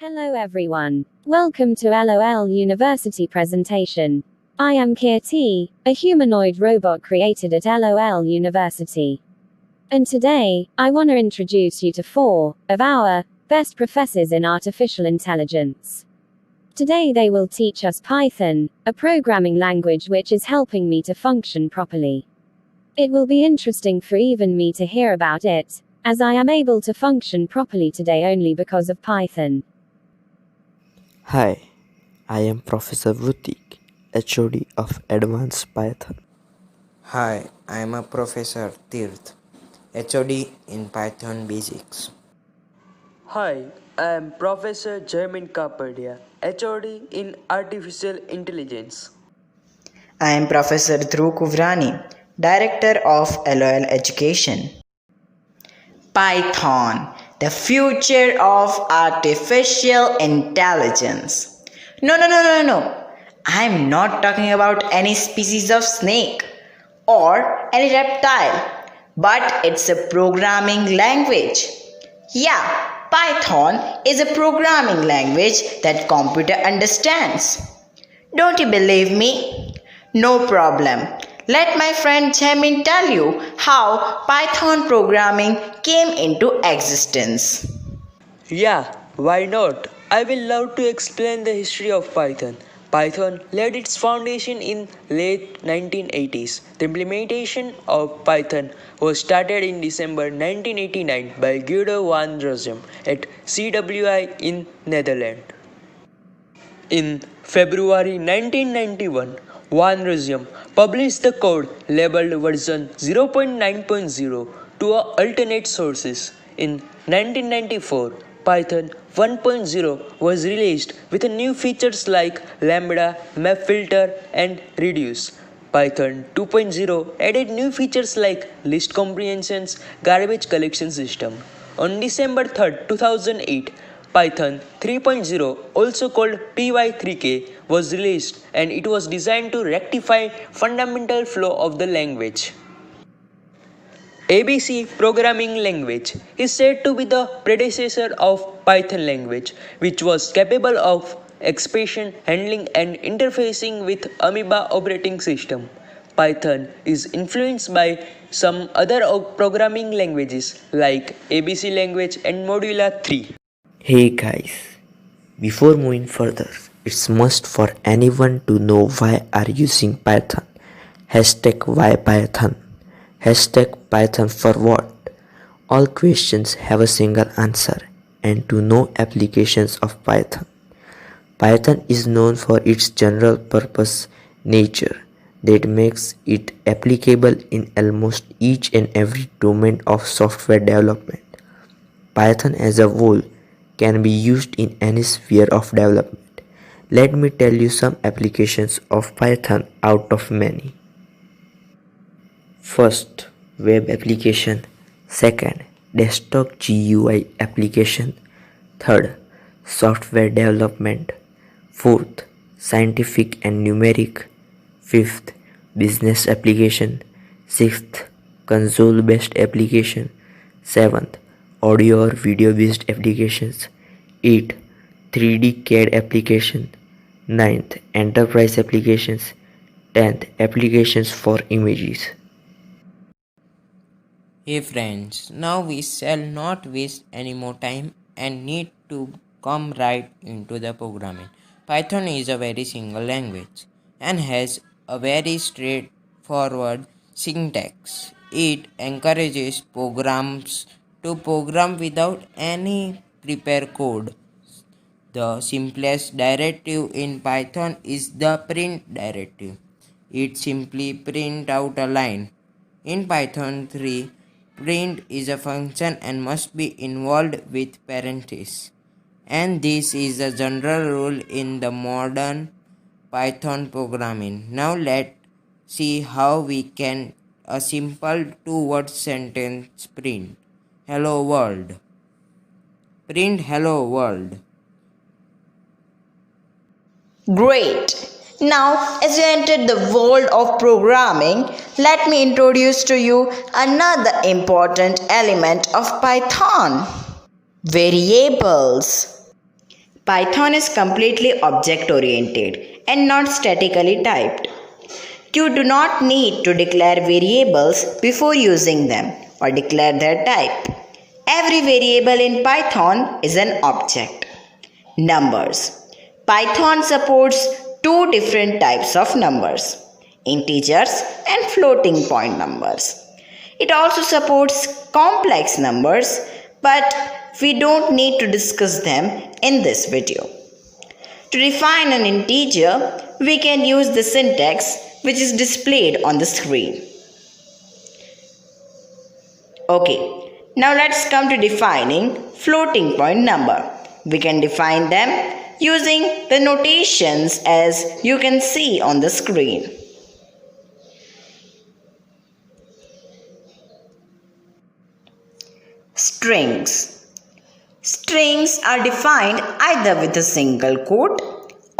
Hello everyone. Welcome to LOL University presentation. I am Kirti, a humanoid robot created at LOL University. And today, I want to introduce you to 4 of our best professors in artificial intelligence. Today they will teach us Python, a programming language which is helping me to function properly. It will be interesting for even me to hear about it, as I am able to function properly today only because of Python. Hi, I am Professor Vrutik, HOD of Advanced Python. Hi, I am a Professor Tirth, HOD in Python Basics. Hi, I am Professor Jaimin Kapadiya, HOD in Artificial Intelligence. I am Professor Dhruv Kunvarani, Director of LOL Education. Python, the future of artificial intelligence. No. I'm not talking about any species of snake or any reptile, but it's a programming language. Yeah, Python is a programming language that computer understands. Don't you believe me? No problem. Let my friend Jaimin tell you how Python programming came into existence. Yeah, why not? I will love to explain the history of Python. Python laid its foundation in late 1980s. The implementation of Python was started in December 1989 by Guido van Rossum at CWI in Netherlands. In February 1991, Van Rossum published the code labeled version 0.9.0 to alternate sources. In 1994, Python 1.0 was released with new features like lambda, map filter, and reduce. Python 2.0 added new features like list comprehensions, garbage collection system. On December 3, 2008, Python 3.0, also called PY3K, was released and it was designed to rectify fundamental flaw of the language. ABC programming language is said to be the predecessor of Python language, which was capable of expression handling and interfacing with Amoeba operating system. Python is influenced by some other programming languages like ABC language and Modula 3. Hey guys, before moving further, it's must for anyone to know why are using Python. Hashtag why Python. Hashtag Python for what? All questions have a single answer and to know applications of Python. Python is known for its general purpose nature that makes it applicable in almost each and every domain of software development. Python as a whole can be used in any sphere of development. Let me tell you some applications of Python out of many. First, web application. Second, desktop GUI application. Third, software development. Fourth, scientific and numeric. Fifth, business application. Sixth, console-based application. Seventh, audio or video based applications. 8. 3D CAD application. 9th, enterprise applications. 10th, applications for images. Hey friends, now we shall not waste any more time and need to come right into the programming. Python is a very single language and has a very straightforward syntax. It encourages programs to program without any prepare code. The simplest directive in Python is the print directive. It simply prints out a line. In Python 3, print is a function and must be involved with parentheses. And this is a general rule in the modern Python programming. Now let's see how we can a simple two-word sentence print hello world. Print hello world. Great! Now, as you entered the world of programming, let me introduce to you another important element of Python variables. Python is completely object oriented and not statically typed. You do not need to declare variables before using them or declare their type. Every variable in Python is an object. Numbers. Python supports two different types of numbers, integers and floating point numbers. It also supports complex numbers, but we don't need to discuss them in this video. To define an integer, we can use the syntax which is displayed on the screen. Okay, now let's come to defining floating point number. We can define them using the notations as you can see on the screen. Strings. Strings are defined either with a single quote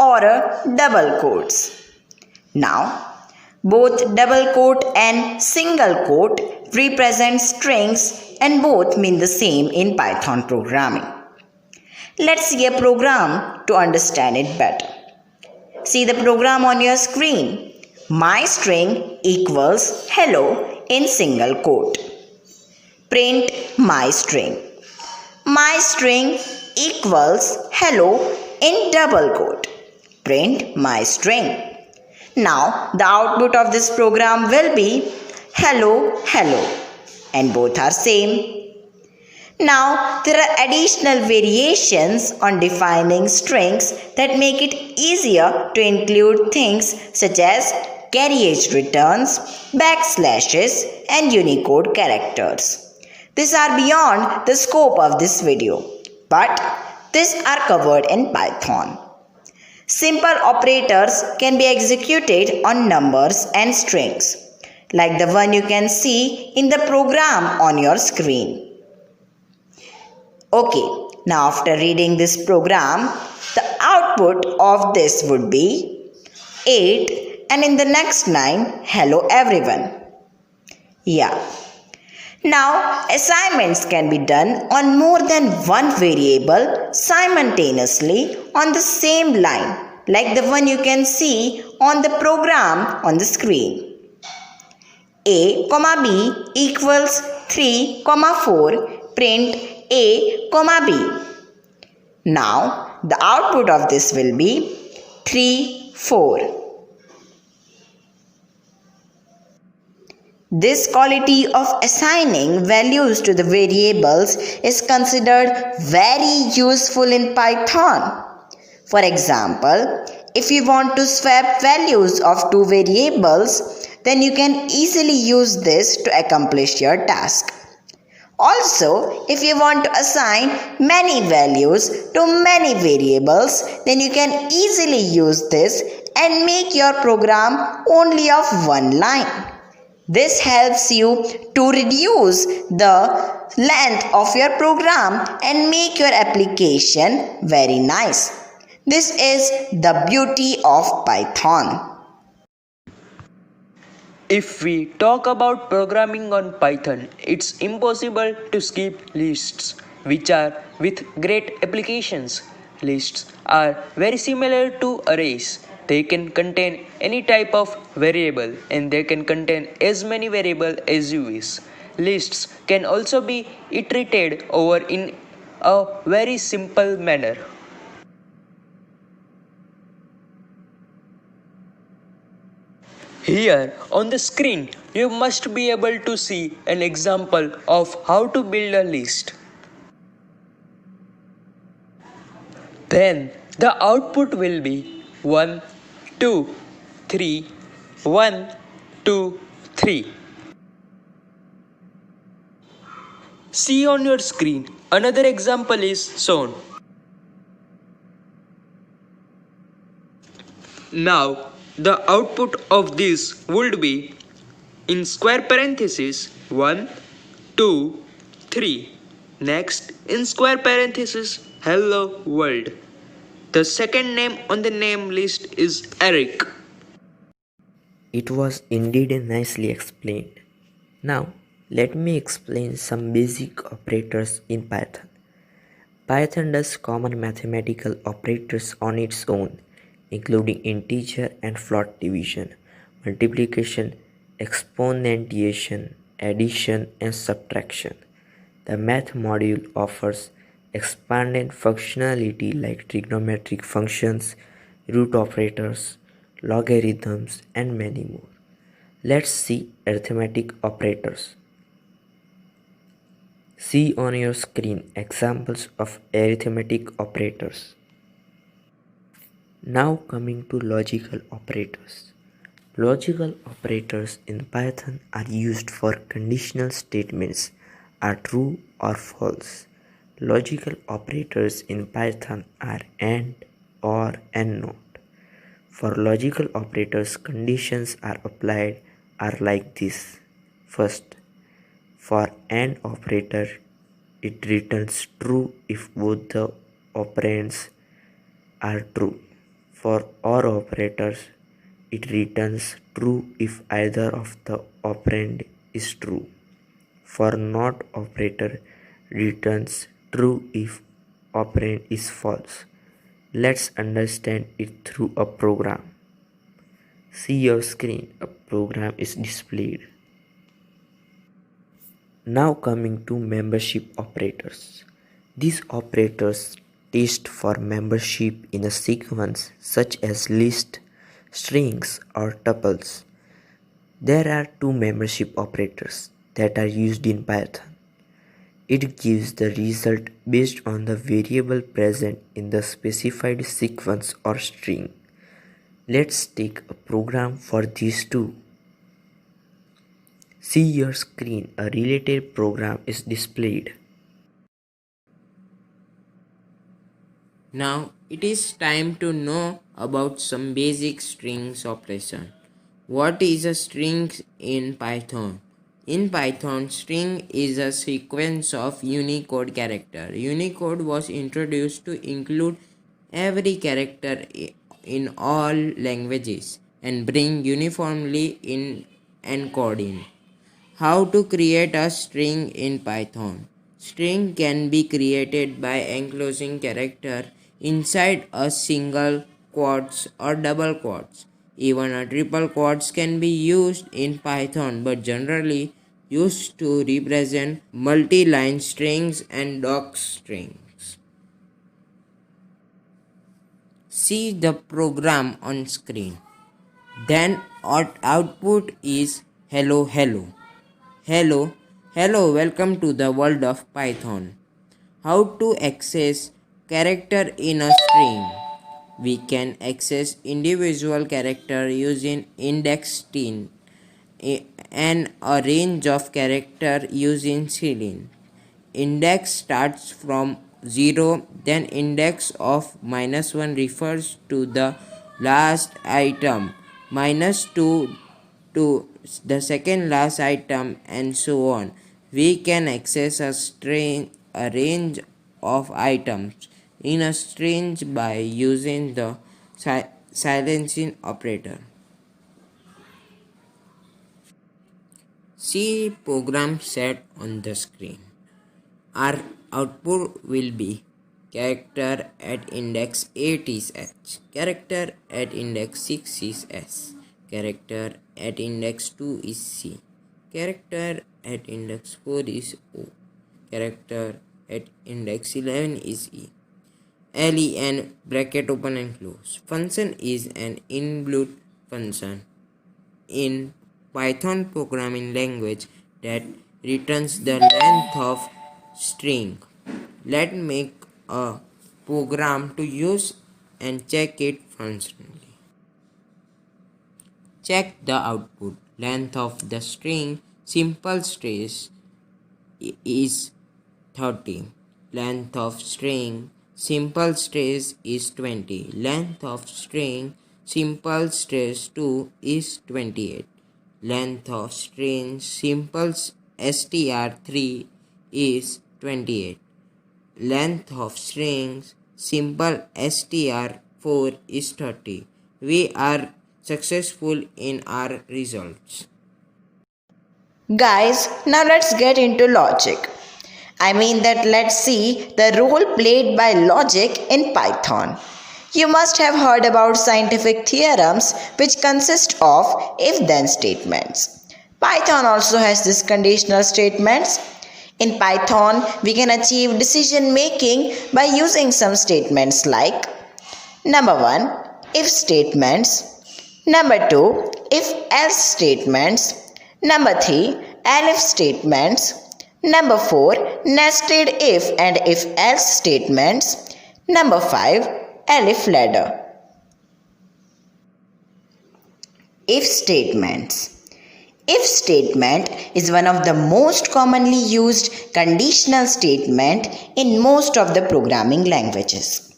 or a double quotes. Now, both double quote and single quote represent strings and both mean the same in Python programming. Let's see a program to understand it better. See the program on your screen. My string equals hello in single quote. Print my string. My string equals hello in double quote. Print my string. Now the output of this program will be hello, hello, and both are same. Now there are additional variations on defining strings that make it easier to include things such as carriage returns, backslashes, and Unicode characters. These are beyond the scope of this video, but these are covered in Python. Simple operators can be executed on numbers and strings, like the one you can see in the program on your screen. Okay, now after reading this program, the output of this would be 8 and in the next line, hello everyone. Yeah. Now, assignments can be done on more than one variable simultaneously on the same line, like the one you can see on the program on the screen. A, B equals 3, 4, print A, B. Now, the output of this will be 3, 4. This quality of assigning values to the variables is considered very useful in Python. For example, if you want to swap values of two variables, then you can easily use this to accomplish your task. Also, if you want to assign many values to many variables, then you can easily use this and make your program only of one line. This helps you to reduce the length of your program and make your application very nice. This is the beauty of Python. If we talk about programming on Python, it's impossible to skip lists, which are with great applications. Lists are very similar to arrays. They can contain any type of variable and they can contain as many variables as you wish. Lists can also be iterated over in a very simple manner. Here on the screen, you must be able to see an example of how to build a list. Then the output will be 1, 2, 3, 1, 2, 3. See on your screen, another example is shown. Now, the output of this would be in square parenthesis 1, 2, 3. Next, in square parenthesis, hello world. The second name on the name list is Eric. It was indeed nicely explained. Now, let me explain some basic operators in Python. Python does common mathematical operators on its own, including integer and float division, multiplication, exponentiation, addition, and subtraction. The math module offers expanded functionality like trigonometric functions, root operators, logarithms, and many more. Let's see arithmetic operators. See on your screen examples of arithmetic operators. Now coming to logical operators. Logical operators in Python are used for conditional statements are true or false. Logical operators in Python are AND, OR, and NOT. For logical operators, conditions are applied are like this. First, for AND operator, it returns true if both the operands are true. For OR operators, it returns true if either of the operand is true. For NOT operator, returns true if operand is false. Let's understand it through a program. See your screen, a program is displayed. Now coming to membership operators. These operators test for membership in a sequence such as list, strings, or tuples. There are two membership operators that are used in Python. It gives the result based on the variable present in the specified sequence or string. Let's take a program for these two. See your screen, a related program is displayed. Now it is time to know about some basic strings operation. What is a string in Python? In Python, string is a sequence of Unicode character. Unicode was introduced to include every character in all languages and bring uniformly in encoding. How to create a string in Python? String can be created by enclosing character inside a single quotes or double quotes. Even a triple quotes can be used in Python but generally used to represent multi-line strings and doc strings. See the program on screen. Then output is hello hello. Hello, welcome to the world of Python. How to access character in a string? We can access individual character using index10 and a range of character using ceilin. Index starts from 0, then index of -1 refers to the last item, -2 to the second last item, and so on. We can access a range of items in a string by using the silencing operator. See program set on the screen. Our output will be character at index 8 is H, character at index 6 is S, character at index 2 is C, character at index 4 is O, character at index 11 is E. len bracket open and close. Function is an inbuilt function in Python programming language that returns the length of string. Let's make a program to use and check it functionally. Check the output. Length of the string simple strings is 30. Length of string simple strings is 20. Length of string simple strings 2 is 28. Length of string simple str3 is 28. Length of strings simple str4 is 30. We are successful in our results. Guys, now let's get into logic. I mean that let's see the role played by logic in Python. You must have heard about scientific theorems which consist of if-then statements. Python also has these conditional statements. In Python, we can achieve decision making by using some statements like number 1, if statements, number 2, if-else statements, number 3, elif statements, number 4, nested if and if-else statements, number 5, elif ladder. If statements. If statement is one of the most commonly used conditional statement in most of the programming languages.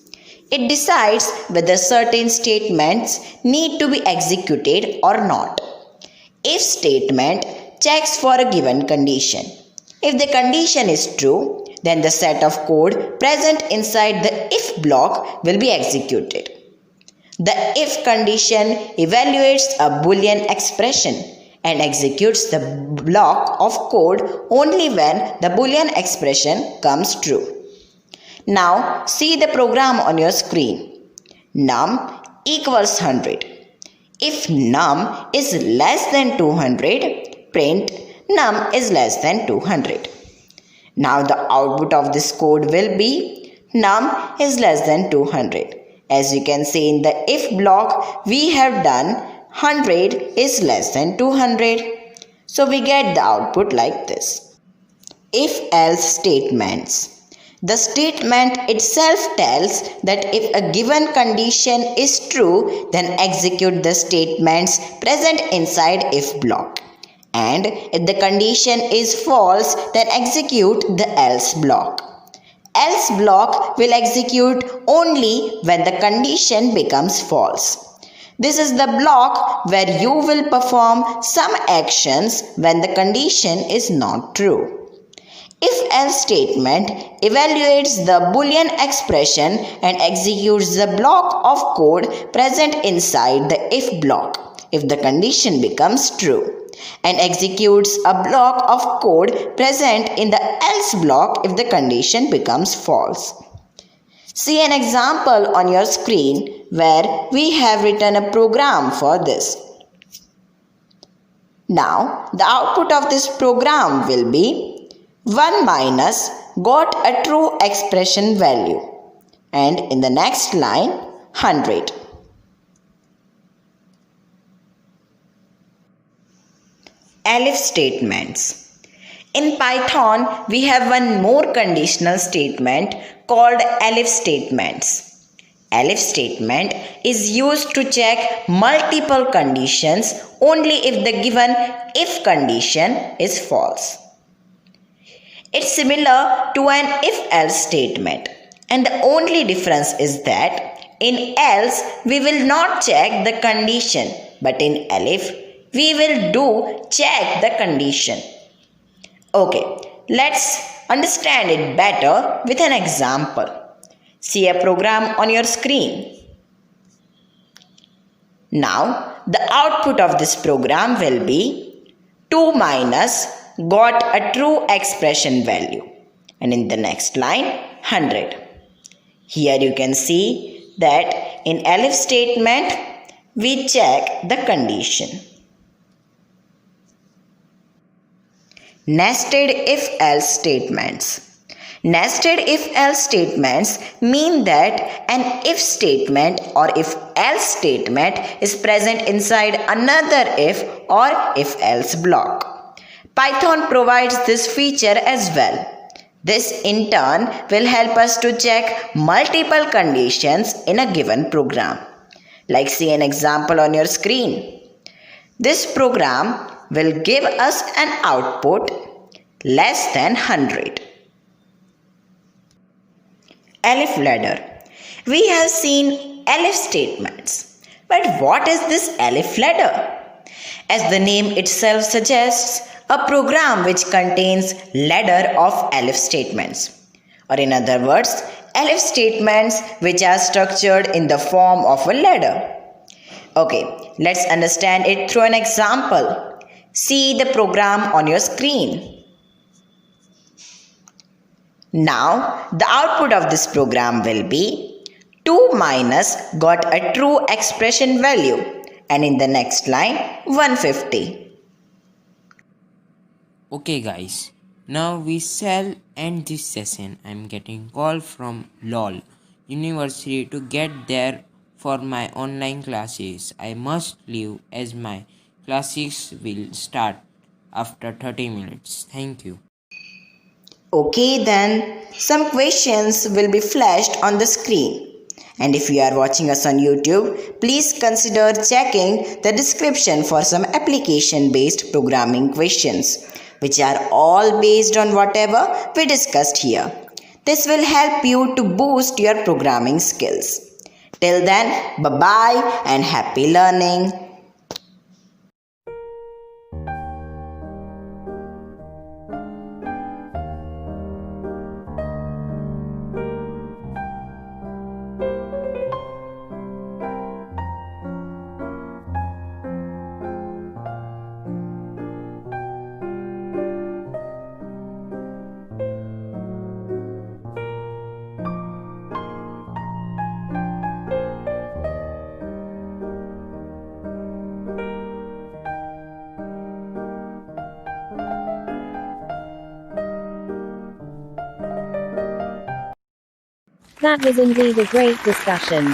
It decides whether certain statements need to be executed or not. If statement checks for a given condition. If the condition is true, then the set of code present inside the if block will be executed. The if condition evaluates a Boolean expression and executes the block of code only when the Boolean expression comes true. Now see the program on your screen. Num equals 100. If num is less than 200, print num is less than 200. Now the output of this code will be num is less than 200. As you can see in the if block, we have done 100 is less than 200. So we get the output like this. If-else statements. The statement itself tells that if a given condition is true, then execute the statements present inside if block. And if the condition is false, then execute the else block. Else block will execute only when the condition becomes false. This is the block where you will perform some actions when the condition is not true. If-else statement evaluates the Boolean expression and executes the block of code present inside the if block if the condition becomes true, and executes a block of code present in the else block if the condition becomes false. See an example on your screen where we have written a program for this. Now, the output of this program will be 1 minus got a true expression value, and in the next line 100. Elif statements. In Python, we have one more conditional statement called elif statements. Elif statement is used to check multiple conditions only if the given if condition is false. It's similar to an if-else statement, and the only difference is that in else we will not check the condition, but in elif we will do check the condition. Okay, let's understand it better with an example. See a program on your screen. Now, the output of this program will be 2 minus got a true expression value, and in the next line 100. Here you can see that in elif statement we check the condition. Nested if-else statements. Nested if-else statements mean that an if statement or if-else statement is present inside another if or if-else block. Python provides this feature as well. This in turn will help us to check multiple conditions in a given program. Like see an example on your screen. This program will give us an output less than 100. Elif ladder. We have seen elif statements. But what is this elif ladder? As the name itself suggests, a program which contains ladder of elif statements. Or in other words, elif statements which are structured in the form of a ladder. Okay, let's understand it through an example. See the program on your screen. Now, the output of this program will be 2 minus got a true expression value, and in the next line 150. Okay guys, now we shall end this session. I'm getting call from LOL University to get there for my online classes. I must leave as my classes will start after 30 minutes. Thank you. Okay then, some questions will be flashed on the screen. And if you are watching us on YouTube, please consider checking the description for some application-based programming questions, which are all based on whatever we discussed here. This will help you to boost your programming skills. Till then, bye-bye and happy learning. That was indeed a great discussion.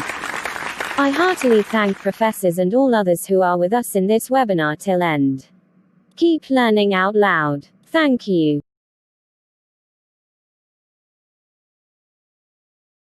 I heartily thank professors and all others who are with us in this webinar till end. Keep learning out loud. Thank you.